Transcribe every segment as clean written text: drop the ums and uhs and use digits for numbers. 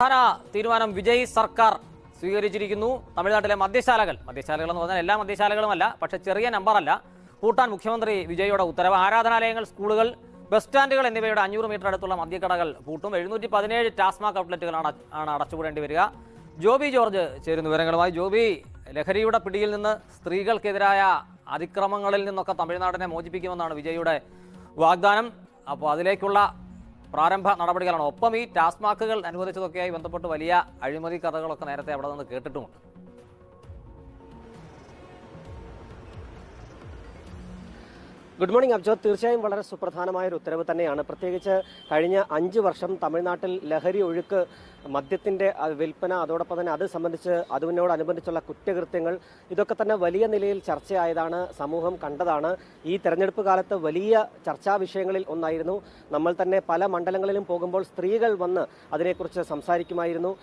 പ്രധാന തീരുമാനം വിജയ് സർക്കാർ സ്വീകരിച്ചിരിക്കുന്നു. തമിഴ്നാട്ടിലെ മദ്യശാലകൾ എന്ന് പറഞ്ഞാൽ എല്ലാ മദ്യശാലകളുമല്ല, പക്ഷേ ചെറിയ നമ്പറല്ല, പൂട്ടാൻ മുഖ്യമന്ത്രി വിജയുടെ ഉത്തരവ്. ആരാധനാലയങ്ങൾ, സ്കൂളുകൾ, ബസ് സ്റ്റാൻഡുകൾ എന്നിവയുടെ 500 മീറ്റർ അടുത്തുള്ള മദ്യക്കടകൾ പൂട്ടും. 717 ടാസ്മാക് ഔട്ട്ലെറ്റുകളാണ് അടച്ചുപൂടേണ്ടി വരിക. ജോബി ജോർജ് ചേരുന്ന വിവരങ്ങളുമായി. ജോബി, ലഹരിയുടെ പിടിയിൽ നിന്ന് സ്ത്രീകൾക്കെതിരായ അതിക്രമങ്ങളിൽ നിന്നൊക്കെ തമിഴ്നാടിനെ മോചിപ്പിക്കുമെന്നാണ് വിജയുടെ വാഗ്ദാനം. അപ്പോൾ അതിലേക്കുള്ള പ്രാരംഭ നടപടികളാണ്. ഒപ്പം ഈ ടാസ്മാക്കുകൾ അനുവദിച്ചതൊക്കെയായി ബന്ധപ്പെട്ട് വലിയ അഴിമതി കഥകളൊക്കെ നേരത്തെ അവിടെ നിന്ന് കേട്ടിട്ടുമുണ്ട്. Good morning അബ്ജോത്. തീർച്ചയായും വളരെ സുപ്രധാനമായ ഒരു ഉത്തരവ് തന്നെയാണ്. പ്രത്യേകിച്ച് കഴിഞ്ഞ 5 വർഷം തമിഴ്നാട്ടിൽ ലഹരി ഒഴുക്ക്, മദ്യത്തിൻ്റെ വിൽപ്പന, അതോടൊപ്പം തന്നെ അത് സംബന്ധിച്ച് അതിനോടനുബന്ധിച്ചുള്ള കുറ്റകൃത്യങ്ങൾ, ഇതൊക്കെ തന്നെ വലിയ നിലയിൽ ചർച്ചയായതാണ്, സമൂഹം കണ്ടതാണ്. ഈ തെരഞ്ഞെടുപ്പ് കാലത്ത് വലിയ ചർച്ചാ വിഷയങ്ങളിൽ ഒന്നായിരുന്നു. നമ്മൾ തന്നെ പല മണ്ഡലങ്ങളിലും പോകുമ്പോൾ സ്ത്രീകൾ വന്ന് അതിനെക്കുറിച്ച് സംസാരിക്കുമായിരുന്നു.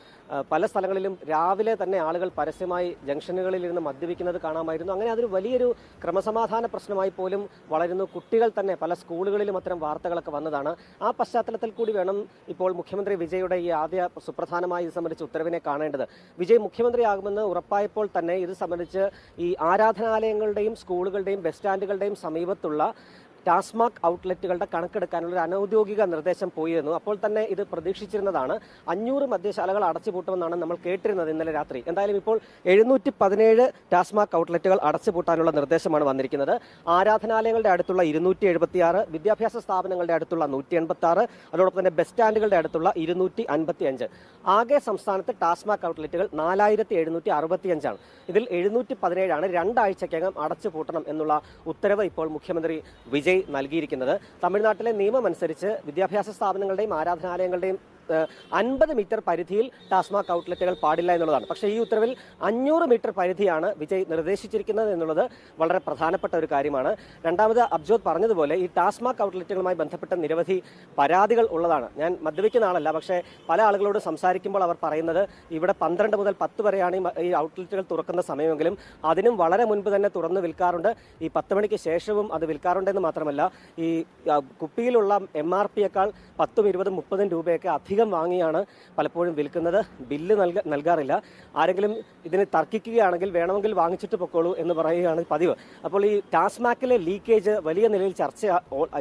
പല സ്ഥലങ്ങളിലും രാവിലെ തന്നെ ആളുകൾ പരസ്യമായി ജംഗ്ഷനുകളിൽ ഇരുന്ന് മദ്യപിക്കുന്നത് കാണാമായിരുന്നു. അങ്ങനെ അതൊരു വലിയൊരു ക്രമസമാധാന പ്രശ്നമായി പോലും വളരുന്നു. കുട്ടികൾ തന്നെ പല സ്കൂളുകളിലും അത്തരം വാർത്തകളൊക്കെ വന്നതാണ്. ആ പശ്ചാത്തലത്തിൽ കൂടി വേണം ഇപ്പോൾ മുഖ്യമന്ത്രി വിജയുടെ ഈ ആദ്യ സുപ്രധാനമായി ഇത് സംബന്ധിച്ച് ഉത്തരവിനെ കാണേണ്ടത്. വിജയ് മുഖ്യമന്ത്രിയാകുമെന്ന് ഉറപ്പായപ്പോൾ തന്നെ ഇത് സംബന്ധിച്ച് ഈ ആരാധനാലയങ്ങളുടെയും സ്കൂളുകളുടെയും ബസ് സ്റ്റാൻഡുകളുടെയും സമീപത്തുള്ള ടാസ്മാക് ഔട്ട്ലെറ്റുകളുടെ കണക്കെടുക്കാനുള്ള ഒരു അനൗദ്യോഗിക നിർദ്ദേശം പോയിരുന്നു. അപ്പോൾ തന്നെ ഇത് പ്രതീക്ഷിച്ചിരുന്നതാണ്. 500 മദ്യശാലകൾ അടച്ചുപൂട്ടുമെന്നാണ് നമ്മൾ കേട്ടിരുന്നത് ഇന്നലെ രാത്രി. എന്തായാലും ഇപ്പോൾ 717 ടാസ്മാക് ഔട്ട്ലെറ്റുകൾ അടച്ചുപൂട്ടാനുള്ള നിർദ്ദേശമാണ് വന്നിരിക്കുന്നത്. ആരാധനാലയങ്ങളുടെ അടുത്തുള്ള 276, വിദ്യാഭ്യാസ സ്ഥാപനങ്ങളുടെ അടുത്തുള്ള 186, അതോടൊപ്പം തന്നെ ബസ് സ്റ്റാൻഡുകളുടെ അടുത്തുള്ള 255. ആകെ സംസ്ഥാനത്ത് ടാസ്മാക് ഔട്ട്ലെറ്റുകൾ 4765 ആണ്. ഇതിൽ 717 രണ്ടാഴ്ചക്കകം അടച്ചുപൂട്ടണം എന്നുള്ള ഉത്തരവ് ഇപ്പോൾ മുഖ്യമന്ത്രി വിജയ് നൽകിയിരിക്കുന്നത്. തമിഴ്നാട്ടിലെ നിയമമനുസരിച്ച് വിദ്യാഭ്യാസ സ്ഥാപനങ്ങളുടെയും ആരാധനാലയങ്ങളുടെയും 50 മീറ്റർ പരിധിയിൽ ടാസ്മാക് ഔട്ട്ലെറ്റുകൾ പാടില്ല എന്നുള്ളതാണ്. പക്ഷേ ഈ ഉത്തരവിൽ 500 മീറ്റർ പരിധിയാണ് വിജയ് നിർദ്ദേശിച്ചിരിക്കുന്നത് എന്നുള്ളത് വളരെ പ്രധാനപ്പെട്ട ഒരു കാര്യമാണ്. രണ്ടാമത് അബ്ജോത് പറഞ്ഞതുപോലെ ഈ ടാസ്മാക് ഔട്ട്ലെറ്റുകളുമായി ബന്ധപ്പെട്ട നിരവധി പരാതികൾ ഉള്ളതാണ്. ഞാൻ മദ്യപിക്കുന്ന ആളല്ല, പക്ഷേ പല ആളുകളോട് സംസാരിക്കുമ്പോൾ അവർ പറയുന്നത് ഇവിടെ 12 മുതൽ 10 വരെയാണ് ഈ ഔട്ട്ലെറ്റുകൾ തുറക്കുന്ന സമയമെങ്കിലും അതിനും വളരെ മുൻപ് തന്നെ തുറന്ന് വിൽക്കാറുണ്ട്. ഈ 10 മണിക്ക് ശേഷവും അത് വിൽക്കാറുണ്ടെന്ന് മാത്രമല്ല, ഈ കുപ്പിയിലുള്ള MRP-യേക്കാൾ 10, 20, 30 രൂപയൊക്കെ അധികം വാങ്ങിയാണ് പലപ്പോഴും വിൽക്കുന്നത്. ബില്ല് നൽകാറില്ല. ആരെങ്കിലും ഇതിന് തർക്കിക്കുകയാണെങ്കിൽ വേണമെങ്കിൽ വാങ്ങിച്ചിട്ട് പൊക്കോളൂ എന്ന് പറയുകയാണ് പതിവ്. അപ്പോൾ ഈ ടാസ്മാക്കിലെ ലീക്കേജ് വലിയ നിലയിൽ ചർച്ച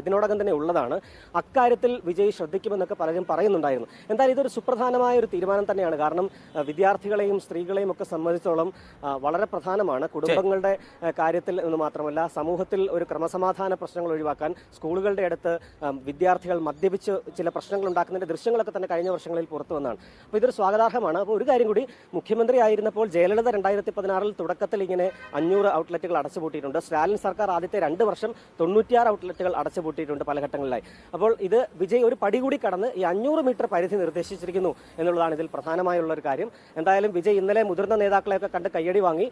ഇതിനോടകം തന്നെ ഉള്ളതാണ്. അക്കാര്യത്തിൽ വിജയ് ശ്രദ്ധിക്കുമെന്നൊക്കെ പലരും പറയുന്നുണ്ടായിരുന്നു. എന്തായാലും ഇതൊരു സുപ്രധാനമായ ഒരു തീരുമാനം തന്നെയാണ്. കാരണം വിദ്യാർത്ഥികളെയും സ്ത്രീകളെയും ഒക്കെ സംബന്ധിച്ചോളം വളരെ പ്രധാനമാണ്. കുടുംബങ്ങളുടെ കാര്യത്തിൽ എന്ന് മാത്രമല്ല, സമൂഹത്തിൽ ഒരു ക്രമസമാധാന പ്രശ്നങ്ങൾ ഒഴിവാക്കാൻ സ്കൂളുകളുടെ അടുത്ത് വിദ്യാർത്ഥികൾ മദ്യപിച്ച് ചില പ്രശ്നങ്ങൾ ഉണ്ടാക്കുന്നതിന്റെ ദൃശ്യങ്ങളൊക്കെ തന്നെ കഴിഞ്ഞ വർഷങ്ങളിൽ പുറത്തു വന്നതാണ്. അപ്പോൾ ഇതൊരു സ്വാഗതാർഹമാണ്. അപ്പോൾ ഒരു കാര്യം കൂടി, മുഖ്യമന്ത്രി ആയിരുന്നപ്പോൾ ജയലളിത 2016 തുടക്കത്തിൽ ഇങ്ങനെ 500 ഔട്ട്ലെറ്റുകൾ അടച്ചുപൂട്ടിയിട്ടുണ്ട്. സ്റ്റാലിൻ സർക്കാർ ആദ്യത്തെ 2 വർഷം 96 ഔട്ട്ലെറ്റുകൾ അടച്ചുപൂട്ടിയിട്ടുണ്ട് പല ഘട്ടങ്ങളിലായി. അപ്പോൾ ഇത് വിജയ് ഒരു പടി കൂടി കടന്ന് ഈ 500 മീറ്റർ പരിധി നിർദ്ദേശിച്ചിരിക്കുന്നു എന്നുള്ളതാണ് ഇതിൽ പ്രധാനമായുള്ള ഒരു കാര്യം. എന്തായാലും വിജയ് ഇന്നലെ മുതിർന്ന നേതാക്കളെയൊക്കെ കണ്ട് കയ്യടി വാങ്ങി.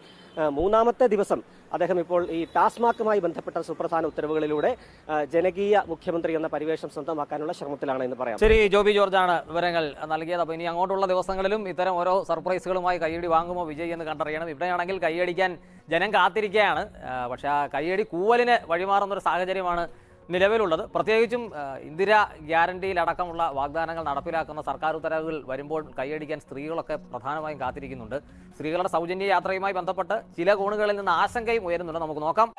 3ാമത്തെ ദിവസം അദ്ദേഹം ഇപ്പോൾ ഈ ടാസ്മാക്കുമായി ബന്ധപ്പെട്ട സുപ്രധാന ഉത്തരവുകളിലൂടെ ജനകീയ മുഖ്യമന്ത്രി എന്ന പരിവേഷം സ്വന്തമാക്കാനുള്ള ശ്രമത്തിലാണ് എന്ന് പറയാം. ശരി, ജോബി ജോർജാണ് വിവരങ്ങൾ നൽകിയത്. അപ്പോൾ ഇനി അങ്ങോട്ടുള്ള ദിവസങ്ങളിലും ഇത്തരം ഓരോ സർപ്രൈസുകളുമായി കയ്യടി വാങ്ങുമോ വിജയ് എന്ന് കണ്ടറിയണം. ഇവിടെയാണെങ്കിൽ കയ്യടിക്കാൻ ജനം കാത്തിരിക്കുകയാണ്. പക്ഷേ ആ കയ്യടി കൂവലിന് വഴിമാറുന്നൊരു സാഹചര്യമാണ് നിലവിലുള്ളത്. പ്രത്യേകിച്ചും ഇന്ദിര ഗ്യാരണ്ടിയിലടക്കമുള്ള വാഗ്ദാനങ്ങൾ നടപ്പിലാക്കുന്ന സർക്കാർ ഉത്തരവുകൾ വരുമ്പോൾ കൈയടിക്കാൻ സ്ത്രീകളൊക്കെ പ്രധാനമായും കാത്തിരിക്കുന്നുണ്ട്. സ്ത്രീകളുടെ സൗജന്യ യാത്രയുമായി ബന്ധപ്പെട്ട് ചില കോണുകളിൽ നിന്ന് ആശങ്കയും ഉയരുന്നുണ്ട്. നമുക്ക് നോക്കാം.